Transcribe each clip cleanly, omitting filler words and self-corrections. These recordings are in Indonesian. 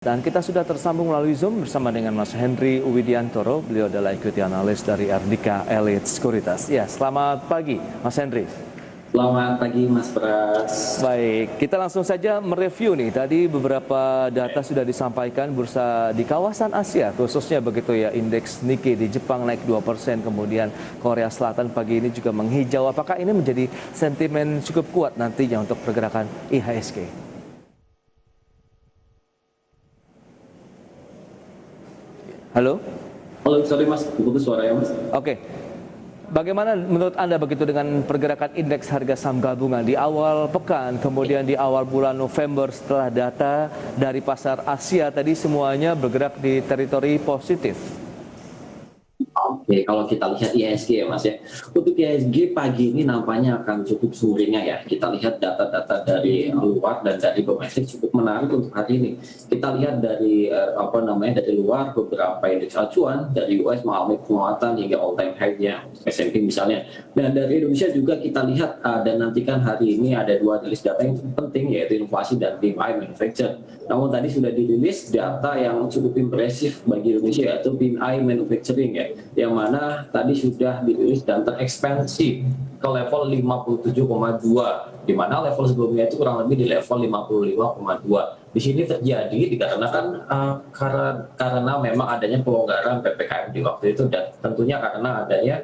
Dan kita sudah tersambung melalui Zoom bersama dengan Mas Henry Widiantoro. Beliau adalah equity analyst dari Ardika Elite Sekuritas. Ya, selamat pagi Mas Henry. Selamat pagi Mas Pras. Baik, kita langsung saja mereview nih. Tadi beberapa data sudah disampaikan bursa di kawasan Asia, khususnya begitu ya, indeks Nikkei di Jepang naik 2%, kemudian Korea Selatan pagi ini juga menghijau. Apakah ini menjadi sentimen cukup kuat nantinya untuk pergerakan IHSG? Halo? Halo, sorry Mas, putus suaranya Mas. Oke. Bagaimana menurut Anda begitu dengan pergerakan indeks harga saham gabungan di awal pekan, kemudian di awal bulan November setelah data dari pasar Asia tadi semuanya bergerak di teritori positif? Oke, kalau kita lihat IHSG ya Mas ya. Untuk IHSG pagi ini nampaknya akan cukup sumringah ya. Kita lihat data-data dari luar dan dari domestik cukup menarik untuk hari ini. Kita lihat dari dari luar beberapa indeks acuan dari US mengalami penguatan hingga all time high-nya S&P misalnya. Dan dari Indonesia juga kita lihat dan nantikan hari ini ada dua rilis data yang cukup penting yaitu inflasi dan PMI manufacturing. Namun tadi sudah dirilis data yang cukup impresif bagi Indonesia yaitu PMI manufacturing ya, yang mana tadi sudah dirilis dan terekspansi ke level 57,2, di mana level sebelumnya itu kurang lebih di level 55,2. Di sini terjadi dikarenakan karena memang adanya pelonggaran PPKM di waktu itu dan tentunya karena adanya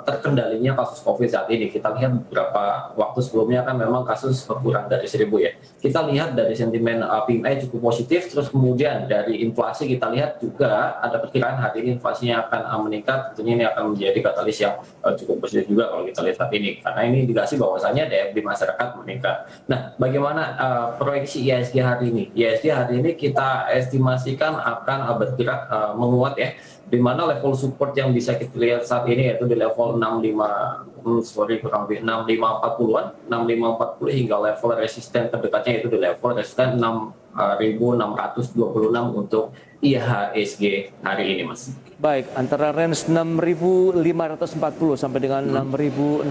terkendalinya kasus COVID saat ini. Kita lihat beberapa waktu sebelumnya kan memang kasus berkurang dari 1.000 ya. Kita lihat dari sentimen PMI cukup positif, terus kemudian dari inflasi kita lihat juga ada perkiraan hari ini inflasinya akan meningkat. Tentunya ini akan menjadi katalis yang cukup positif juga kalau kita lihat saat ini, karena ini indikasi bahwasanya daya beli masyarakat meningkat. Nah, bagaimana proyeksi IHSG hari ini? IHSG hari ini kita estimasikan akan bergerak menguat ya, di mana level support yang bisa kita lihat saat ini yaitu di level 6540-an, 6540 hingga level resisten terdekatnya yaitu di level resisten 6.626 untuk IHSG hari ini Mas. Baik, antara range 6.540 sampai dengan 6.626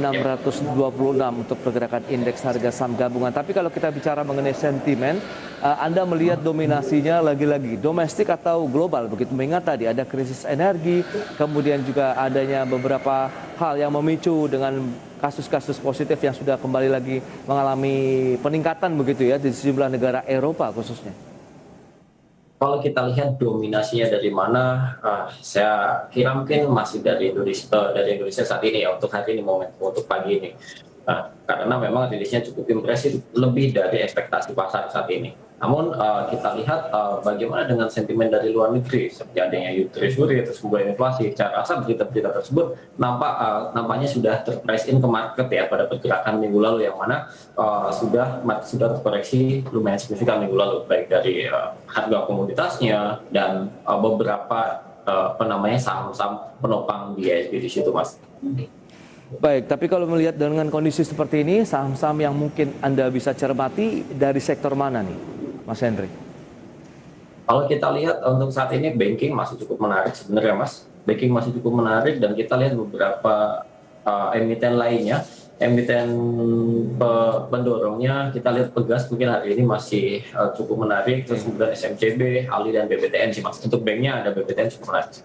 untuk pergerakan indeks harga saham gabungan. Tapi kalau kita bicara mengenai sentimen, Anda melihat dominasinya lagi-lagi domestik atau global begitu? Mengingat tadi ada krisis energi, kemudian juga adanya beberapa hal yang memicu dengan kasus-kasus positif yang sudah kembali lagi mengalami peningkatan begitu ya di sejumlah negara Eropa khususnya. Kalau kita lihat dominasinya dari mana, saya kira mungkin masih dari Indonesia saat ini ya, untuk hari ini, untuk pagi ini. Karena memang rilisnya cukup impresif, lebih dari ekspektasi pasar saat ini. Namun kita lihat bagaimana dengan sentimen dari luar negeri, seperti adanya yield treasury, terus kemudian inflasi. Saya rasa berita-berita tersebut nampaknya sudah terprice in ke market ya pada pergerakan minggu lalu, yang mana sudah terkoreksi lumayan signifikan minggu lalu, baik dari harga komoditasnya dan beberapa saham-saham penopang di IHSG di situ Mas. Baik, tapi kalau melihat dengan kondisi seperti ini, saham-saham yang mungkin Anda bisa cermati dari sektor mana nih, Mas Henry? Kalau kita lihat untuk saat ini banking masih cukup menarik sebenarnya Mas. Banking masih cukup menarik dan kita lihat beberapa emiten lainnya, emiten pendorongnya kita lihat Pegas mungkin hari ini masih cukup menarik, terus kemudian SMCB, Ali dan BBTN sih Mas. Untuk banknya ada BBTN cukup menarik.